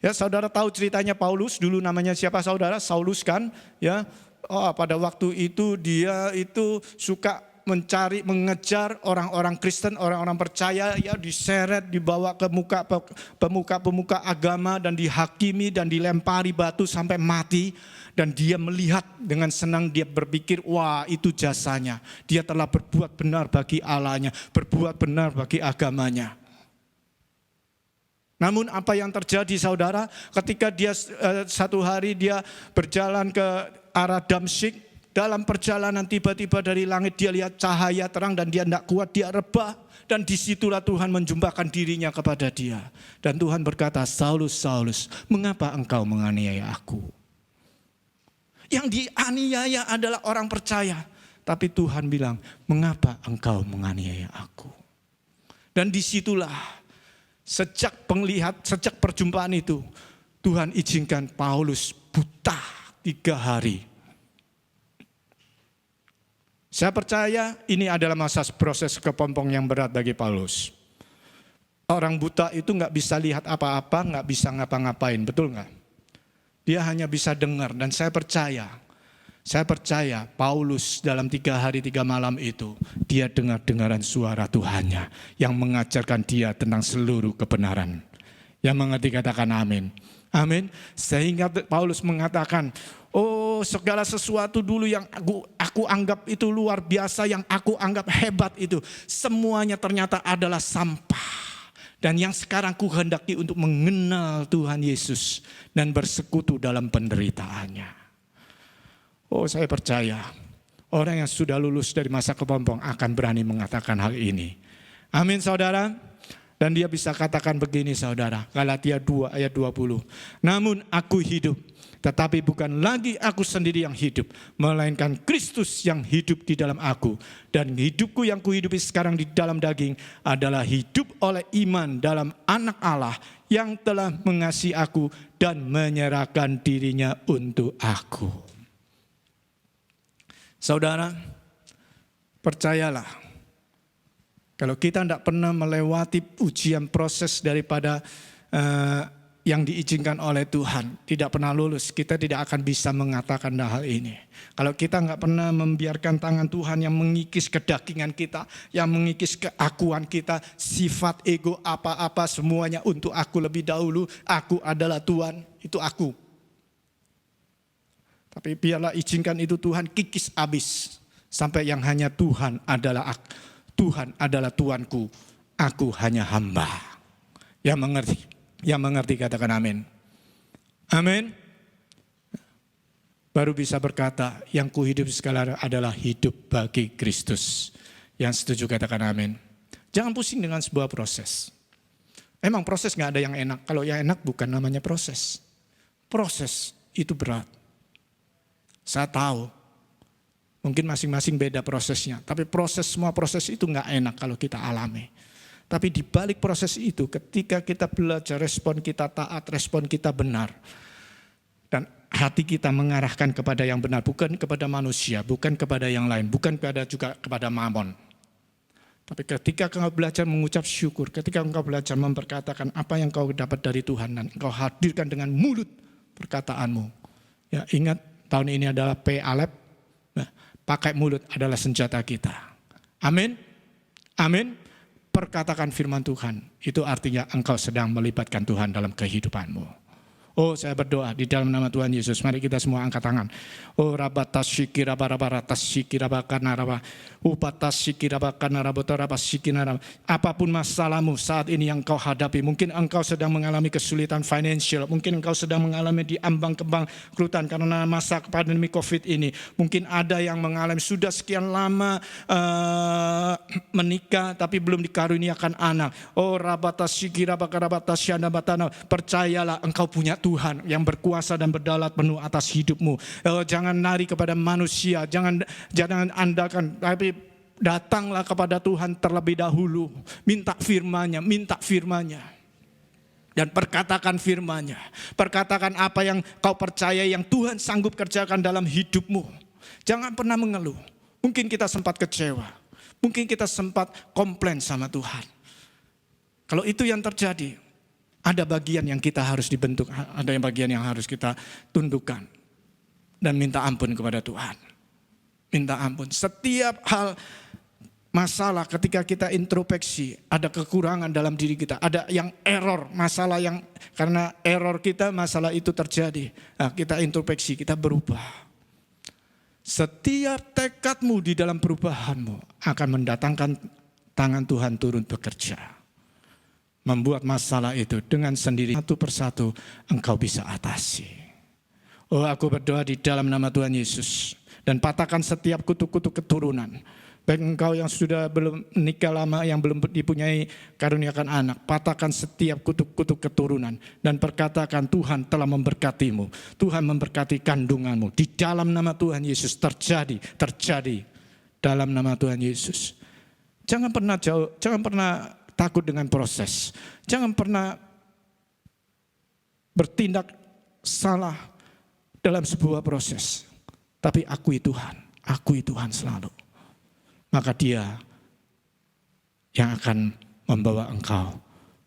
Ya, saudara tahu ceritanya Paulus, dulu namanya siapa saudara? Saulus kan? Ya, pada waktu itu dia itu suka mengejar orang-orang Kristen, orang-orang percaya, ya diseret, dibawa ke pemuka-pemuka agama dan dihakimi dan dilempari batu sampai mati. Dan dia melihat dengan senang, dia berpikir, wah itu jasanya. Dia telah berbuat benar bagi Allahnya, berbuat benar bagi agamanya. Namun apa yang terjadi saudara, ketika dia satu hari dia berjalan ke arah Damsyik, dalam perjalanan tiba-tiba dari langit dia lihat cahaya terang dan dia tidak kuat, dia rebah. Dan disitulah Tuhan menjumpai dirinya kepada dia. Dan Tuhan berkata, Saulus, Saulus, mengapa engkau menganiaya aku? Yang dianiaya adalah orang percaya. Tapi Tuhan bilang, mengapa engkau menganiaya aku? Dan disitulah sejak perjumpaan itu, Tuhan izinkan Paulus buta 3 hari. Saya percaya ini adalah masa proses kepompong yang berat bagi Paulus. Orang buta itu gak bisa lihat apa-apa, gak bisa ngapa-ngapain, betul gak? Dia hanya bisa dengar dan saya percaya Paulus dalam 3 hari 3 malam itu, dia dengar-dengaran suara Tuhannya yang mengajarkan dia tentang seluruh kebenaran. Yang mengerti katakan amin. Amin. Sehingga Paulus mengatakan, oh segala sesuatu dulu yang aku anggap itu luar biasa, yang aku anggap hebat itu, semuanya ternyata adalah sampah. Dan yang sekarang ku hendaki untuk mengenal Tuhan Yesus dan bersekutu dalam penderitaannya. Oh saya percaya orang yang sudah lulus dari masa kepompong akan berani mengatakan hal ini. Amin saudara. Dan dia bisa katakan begini saudara, Galatia 2 ayat 20. Namun aku hidup, tetapi bukan lagi aku sendiri yang hidup, melainkan Kristus yang hidup di dalam aku. Dan hidupku yang kuhidupi sekarang di dalam daging adalah hidup oleh iman dalam Anak Allah yang telah mengasihi aku dan menyerahkan dirinya untuk aku. Saudara, percayalah, kalau kita tidak pernah melewati ujian proses daripada yang diizinkan oleh Tuhan, tidak pernah lulus, kita tidak akan bisa mengatakan hal ini. Kalau kita nggak pernah membiarkan tangan Tuhan yang mengikis kedagingan kita, yang mengikis keakuan kita, sifat ego apa-apa semuanya untuk aku lebih dahulu, aku adalah Tuhan, itu aku. Tapi biarlah izinkan itu Tuhan kikis habis, sampai yang hanya Tuhan adalah aku. Tuhan adalah Tuanku, aku hanya hamba. Yang mengerti katakan amin. Amin. Baru bisa berkata, yang kuhidup sekarang adalah hidup bagi Kristus. Yang setuju katakan amin. Jangan pusing dengan sebuah proses. Emang proses gak ada yang enak. Kalau yang enak bukan namanya proses. Proses itu berat. Saya tahu. Mungkin masing-masing beda prosesnya. Tapi semua proses itu gak enak kalau kita alami. Tapi di balik proses itu ketika kita belajar, respon kita taat, respon kita benar. Dan hati kita mengarahkan kepada yang benar. Bukan kepada manusia, bukan kepada yang lain. Bukan juga kepada mamon. Tapi ketika engkau belajar mengucap syukur, ketika engkau belajar memperkatakan apa yang kau dapat dari Tuhan. Dan engkau hadirkan dengan mulut perkataanmu. Ya, ingat tahun ini adalah P Alep. Nah, pakai mulut adalah senjata kita. Amin. Amin. Perkatakan firman Tuhan. Itu artinya engkau sedang melibatkan Tuhan dalam kehidupanmu. Oh, saya berdoa di dalam nama Tuhan Yesus. Mari kita semua angkat tangan. Oh, rabatasiki rabarabatasiki rabakanaraba. Upatasiki rabakanarabotarabasiki naraba. Apapun masalahmu saat ini yang kau hadapi. Mungkin engkau sedang mengalami kesulitan financial. Mungkin engkau sedang mengalami di ambang-kembang kerutan karena masa pandemi COVID ini. Mungkin ada yang mengalami sudah sekian lama menikah tapi belum dikaruniakan anak. Oh, rabatasiki rabakarabatasiana batana. Percayalah engkau punya Tuhan yang berkuasa dan berdaulat penuh atas hidupmu. Jangan lari kepada manusia, jangan andalkan, tapi datanglah kepada Tuhan terlebih dahulu. Minta firman-Nya. Dan perkatakan firman-Nya. Perkatakan apa yang kau percaya yang Tuhan sanggup kerjakan dalam hidupmu. Jangan pernah mengeluh. Mungkin kita sempat kecewa. Mungkin kita sempat komplain sama Tuhan. Kalau itu yang terjadi, ada bagian yang kita harus dibentuk, ada yang bagian yang harus kita tundukkan. Dan minta ampun kepada Tuhan. Minta ampun. Setiap hal masalah ketika kita introspeksi, ada kekurangan dalam diri kita. Ada yang error, masalah yang karena error kita, masalah itu terjadi. Nah, kita introspeksi, kita berubah. Setiap tekadmu di dalam perubahanmu akan mendatangkan tangan Tuhan turun bekerja. Membuat masalah itu dengan sendiri satu persatu engkau bisa atasi. Oh, aku berdoa di dalam nama Tuhan Yesus. Dan patahkan setiap kutuk-kutuk keturunan. Baik engkau yang sudah belum menikah lama, yang belum dipunyai karuniakan anak. Patahkan setiap kutuk-kutuk keturunan. Dan perkatakan Tuhan telah memberkatimu. Tuhan memberkati kandunganmu. Di dalam nama Tuhan Yesus terjadi. Dalam nama Tuhan Yesus. Jangan pernah takut dengan proses. Jangan pernah bertindak salah dalam sebuah proses. Tapi akui Tuhan selalu. Maka Dia yang akan membawa engkau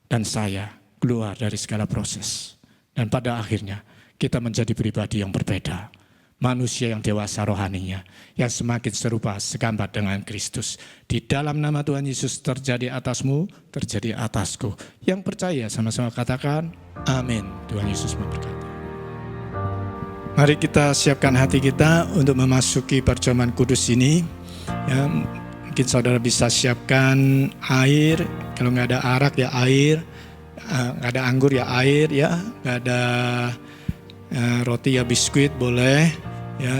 dan saya keluar dari segala proses. Dan pada akhirnya kita menjadi pribadi yang berbeda. Manusia yang dewasa rohaninya, yang semakin serupa segambar dengan Kristus. Di dalam nama Tuhan Yesus terjadi atasmu, terjadi atasku. Yang percaya sama-sama katakan, amin. Tuhan Yesus memberkati. Mari kita siapkan hati kita untuk memasuki perjamuan kudus ini. Ya, mungkin saudara bisa siapkan air, kalau nggak ada arak ya air, nggak ada anggur ya air, ya nggak ada roti ya biskuit boleh. Ya,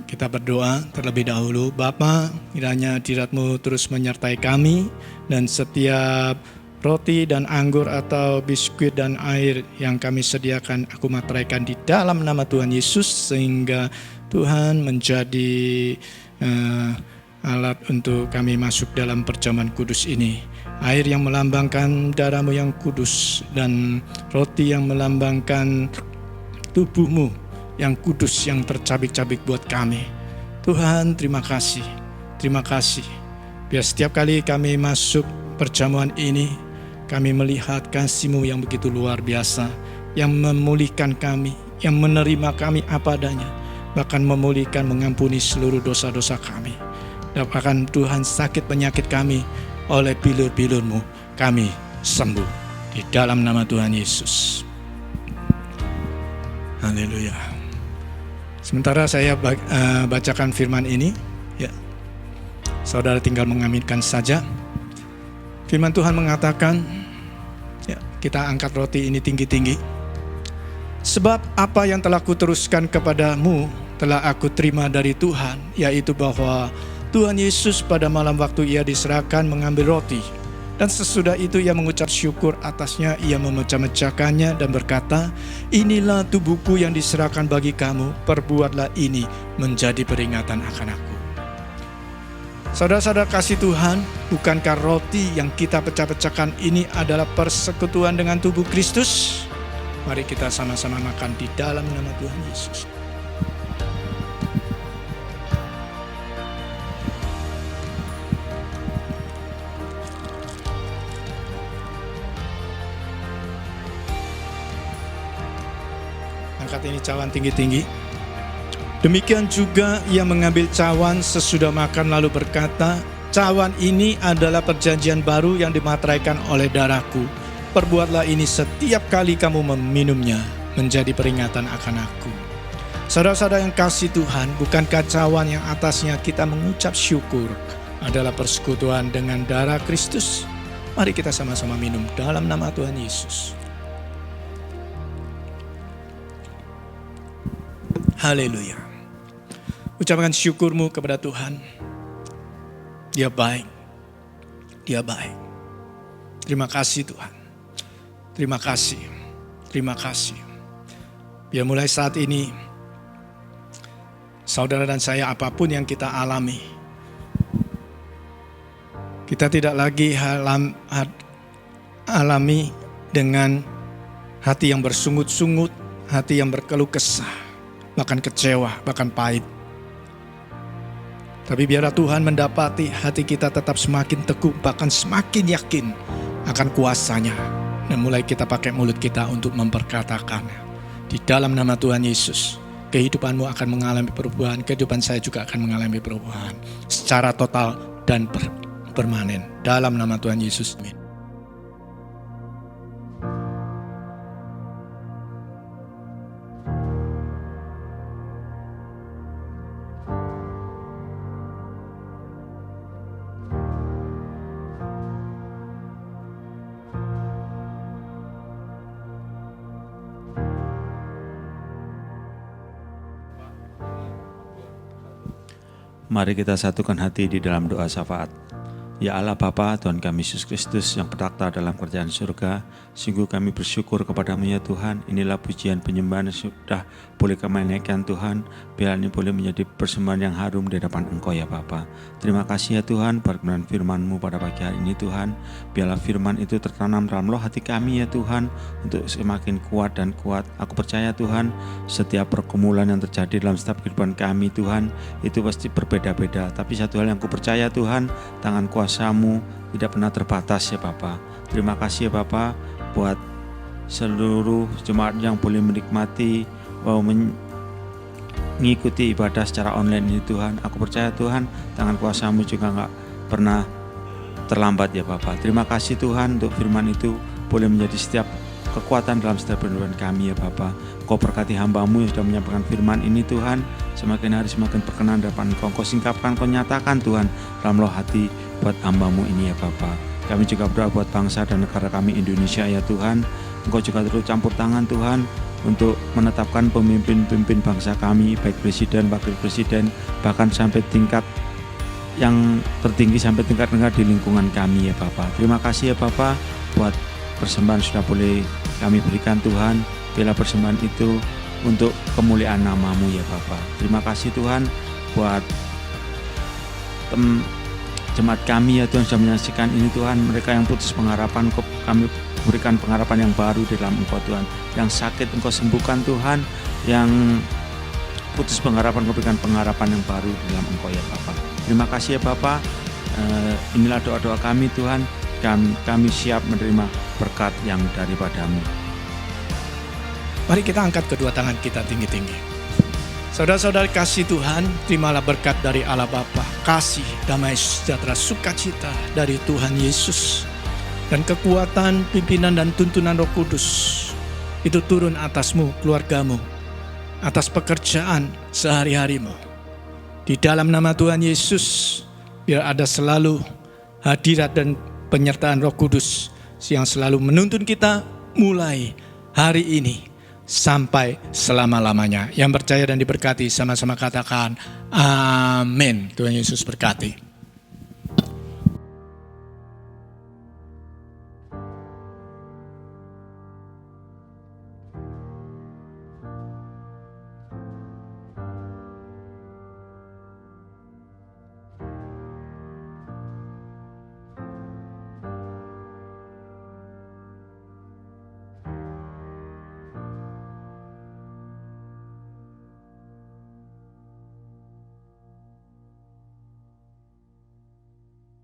kita berdoa terlebih dahulu. Bapa, kiranya hadirat-Mu terus menyertai kami dan setiap roti dan anggur atau biskuit dan air yang kami sediakan, aku materaikan di dalam nama Tuhan Yesus, sehingga Tuhan menjadi alat untuk kami masuk dalam perjamuan kudus ini. Air yang melambangkan darah-Mu yang kudus, dan roti yang melambangkan tubuh-Mu yang kudus, yang tercabik-cabik buat kami. Tuhan, terima kasih. Terima kasih. Biar setiap kali kami masuk perjamuan ini, kami melihat kasih-Mu yang begitu luar biasa, yang memulihkan kami, yang menerima kami apa adanya, bahkan memulihkan, mengampuni seluruh dosa-dosa kami. Dan bahkan Tuhan, sakit penyakit kami oleh bilur-bilur-Mu, kami sembuh di dalam nama Tuhan Yesus. Haleluya. Sementara saya bacakan firman ini, ya, saudara tinggal mengaminkan saja. Firman Tuhan mengatakan, ya, kita angkat roti ini tinggi-tinggi. Sebab apa yang telah kuteruskan kepadamu telah aku terima dari Tuhan, yaitu bahwa Tuhan Yesus pada malam waktu ia diserahkan mengambil roti, dan sesudah itu ia mengucap syukur atasnya, ia memecah-mecahkannya dan berkata, inilah tubuhku yang diserahkan bagi kamu, perbuatlah ini menjadi peringatan akan aku. Saudara-saudara kasih Tuhan, bukankah roti yang kita pecah-pecahkan ini adalah persekutuan dengan tubuh Kristus? Mari kita sama-sama makan di dalam nama Tuhan Yesus. Angkat ini cawan tinggi-tinggi. Demikian juga ia mengambil cawan sesudah makan lalu berkata, cawan ini adalah perjanjian baru yang dimateraikan oleh darahku. Perbuatlah ini setiap kali kamu meminumnya, menjadi peringatan akan aku. Saudara-saudara yang kasih Tuhan, bukankah cawan yang atasnya kita mengucap syukur adalah persekutuan dengan darah Kristus? Mari kita sama-sama minum dalam nama Tuhan Yesus. Haleluya. Ucapkan syukurmu kepada Tuhan. Dia baik. Dia baik. Terima kasih Tuhan. Terima kasih. Terima kasih. Biar mulai saat ini, saudara dan saya, apapun yang kita alami, kita tidak lagi alami dengan hati yang bersungut-sungut, hati yang berkeluh kesah, bahkan kecewa, bahkan pahit. Tapi biarlah Tuhan mendapati hati kita tetap semakin teguh, bahkan semakin yakin akan kuasanya. Dan mulai kita pakai mulut kita untuk memperkatakan, di dalam nama Tuhan Yesus, kehidupanmu akan mengalami perubahan, kehidupan saya juga akan mengalami perubahan secara total dan permanen. Dalam nama Tuhan Yesus, amin. Mari kita satukan hati di dalam doa syafaat. Ya Allah Bapa, Tuhan kami Yesus Kristus yang bertakhta dalam kerajaan surga, sungguh kami bersyukur kepadamu ya Tuhan. Inilah pujian penyembahan yang sudah boleh kami naikkan Tuhan. Biar ini boleh menjadi persembahan yang harum di hadapan Engkau ya Bapa. Terima kasih ya Tuhan, berkenan firman-Mu pada pagi hari ini Tuhan. Biarlah firman itu tertanam dalam roh hati kami ya Tuhan, untuk semakin kuat dan kuat. Aku percaya Tuhan, setiap pergumulan yang terjadi dalam setiap kehidupan kami Tuhan, itu pasti berbeda-beda. Tapi satu hal yang aku percaya Tuhan, tangan kuasa-Mu tidak pernah terbatas ya Bapa. Terima kasih ya Bapa buat seluruh jemaat yang boleh menikmati mengikuti ibadah secara online ini Tuhan. Aku percaya Tuhan, tangan kuasa-Mu juga gak pernah terlambat ya Bapa. Terima kasih Tuhan untuk firman itu boleh menjadi setiap kekuatan dalam setiap kehidupan kami ya Bapa. Kau berkati hamba-Mu yang sudah menyampaikan firman ini Tuhan, semakin hari semakin berkenan di hadapan Engkau. Kau singkapkan, Kau nyatakan Tuhan dalam roh hati buat hamba-Mu ini ya Bapa. Kami juga berdoa buat bangsa dan negara kami Indonesia ya Tuhan. Engkau juga terus campur tangan Tuhan untuk menetapkan pemimpin-pemimpin bangsa kami, baik presiden, wakil presiden, bahkan sampai tingkat yang tertinggi, sampai tingkat negara di lingkungan kami ya Bapa. Terima kasih ya Bapa buat persembahan sudah boleh kami berikan Tuhan. Biarlah persembahan itu untuk kemuliaan nama-Mu ya Bapa. Terima kasih Tuhan buat jemaat kami ya Tuhan, sudah menyaksikan ini Tuhan. Mereka yang putus pengharapan, kami berikan pengharapan yang baru di dalam Engkau Tuhan. Yang sakit Engkau sembuhkan Tuhan. Yang putus pengharapan, Engkau berikan pengharapan yang baru di dalam Engkau ya Bapa. Terima kasih ya Bapa. Inilah doa-doa kami Tuhan, dan kami siap menerima berkat yang daripada-Mu. Mari kita angkat kedua tangan kita tinggi-tinggi. Saudara-saudara kasih Tuhan, terimalah berkat dari Allah Bapa, kasih, damai, sejahtera, sukacita dari Tuhan Yesus, dan kekuatan, pimpinan, dan tuntunan Roh Kudus itu turun atasmu, keluargamu, atas pekerjaan sehari-harimu. Di dalam nama Tuhan Yesus, biar ada selalu hadirat dan penyertaan Roh Kudus yang selalu menuntun kita mulai hari ini sampai selama-lamanya. Yang percaya dan diberkati sama-sama katakan amin. Tuhan Yesus berkati.